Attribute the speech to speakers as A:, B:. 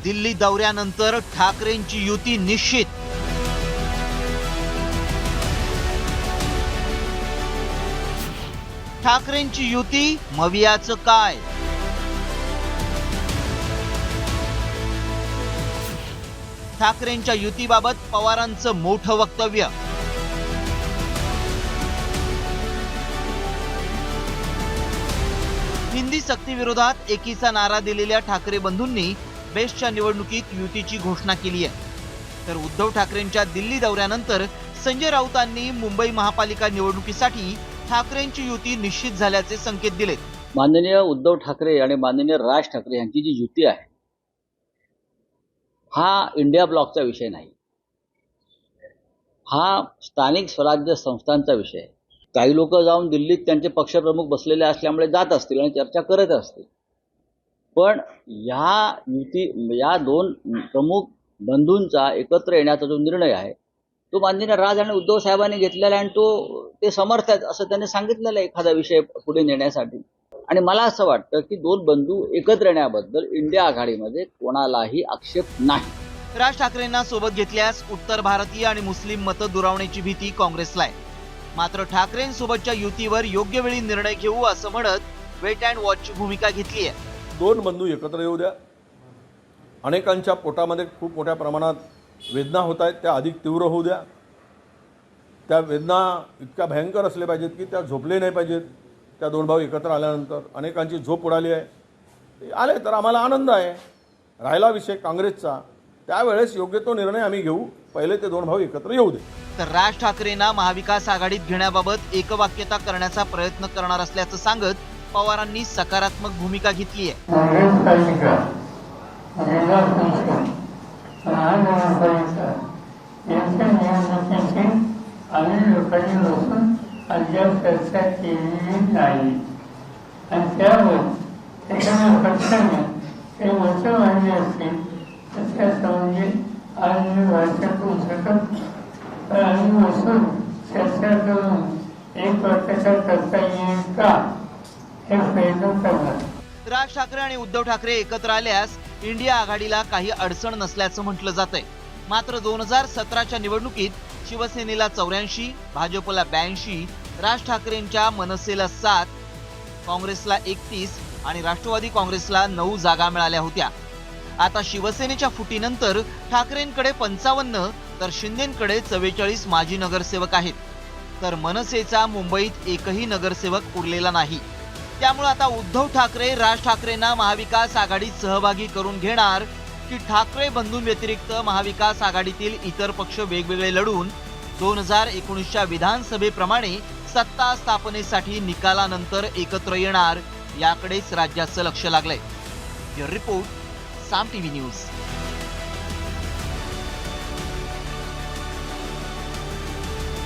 A: दिल्ली दौऱ्यानंतर ठाकरेंची युती निश्चित। ठाकरेंची युती, मवियाचं काय? ठाकरेंच्या युतीबाबत पवारांचं मोठं वक्तव्य। हिंदी सक्तीविरोधात एकीचा नारा दिलेल्या ठाकरे बंधूंनी बेस्टच्या निवडणुकीत युतीची घोषणा केली आहे। तर उद्धव ठाकरेंच्या दिल्ली दौऱ्यानंतर संजय राऊतांनी मुंबई महापालिका निवडणुकीसाठी ठाकरेंची युती निश्चित झाल्याचे संकेत दिलेत।
B: माननीय उद्धव ठाकरे आणि माननीय राज ठाकरे यांची जी युती आहे हा इंडिया ब्लॉकचा विषय नाही, हा स्थानिक स्वराज्य संस्थांचा विषय आहे। काही लोक जाऊन दिल्लीत त्यांचे पक्षप्रमुख बसलेले असल्यामुळे जात असतील आणि चर्चा करत असतील, पण या दोन प्रमुख बंधूंचा एकत्र येण्याचा जो निर्णय आहे तो माननीय राज आणि उद्धव साहेबांनी घेतलेला आहे आणि ते समर्थ आहेत असं त्यांनी सांगितलेलं आहे एखादा विषय पुढे नेण्यासाठी। आणि मला असं वाटतं की दोन बंधू एकत्र येण्याबद्दल इंडिया आघाडीमध्ये कोणालाही आक्षेप नाही।
A: राज ठाकरेंना सोबत घेतल्यास उत्तर भारतीय आणि मुस्लिम मतं दुरावण्याची भीती काँग्रेसला आहे। मात्र ठाकरेंसोबतच्या युतीवर योग्य वेळी निर्णय घेऊ असं म्हणत वेट अँड वॉचची भूमिका घेतली आहे।
C: दोन बंधू एकत्र येऊ द्या। अनेकांच्या पोटामध्ये खूप मोठ्या प्रमाणात वेदना होत आहेत, त्या अधिक तीव्र होऊ द्या। त्या वेदना इतक्या भयंकर असल्या पाहिजेत की त्या झोपले नाही पाहिजेत। त्या दोन भाऊ एकत्र आल्यानंतर अनेकांची झोप उडाली आहे, ते आले तर आम्हाला आनंद आहे। राहिला विषय काँग्रेसचा, त्यावेळेस योग्य तो निर्णय आम्ही घेऊ, पहिले ते दोन भाऊ एकत्र येऊ दे।
A: तर राज ठाकरेंना महाविकास आघाडीत घेण्याबाबत एकवाक्यता करण्याचा प्रयत्न करणार असल्याचं सांगत पवारांनी सकारात्मक भूमिका घेतली आहे।
D: चर्चा केलेली नाही आणि त्यावर एखाद्या पक्षाने ते वचन मांडले असतील तर त्या संबंधी आणि भाषातून सकत आणि बसून चर्चा करून एक वाक्यता करता येईल का हे प्रयत्न करणार।
A: राज ठाकरे आणि उद्धव ठाकरे एकत्र आल्यास इंडिया आघाडीला काही अडचण नसल्याचं म्हटलं जातंय। मात्र 2017च्या निवडणुकीत शिवसेनेला 84, भाजपला 82, राज ठाकरेंच्या मनसेला 7, काँग्रेसला 31 आणि राष्ट्रवादी काँग्रेसला 9 जागा मिळाल्या होत्या। आता शिवसेनेच्या फुटीनंतर ठाकरेंकडे 55 तर शिंदेंकडे 44 माजी नगरसेवक आहेत। तर मनसेचा मुंबईत एकही नगरसेवक उरलेला नाही। त्यामुळे आता उद्धव ठाकरे राज ठाकरेंना महाविकास आघाडीत सहभागी करून घेणार की ठाकरे बंधूंव्यतिरिक्त महाविकास आघाडीतील इतर पक्ष वेगवेगळे लढून 2019च्या विधानसभेप्रमाणे सत्ता स्थापनेसाठी निकालानंतर एकत्र येणार, याकडेच राज्याचं लक्ष लागलंय। रिपोर्ट साम टीव्ही न्यूज।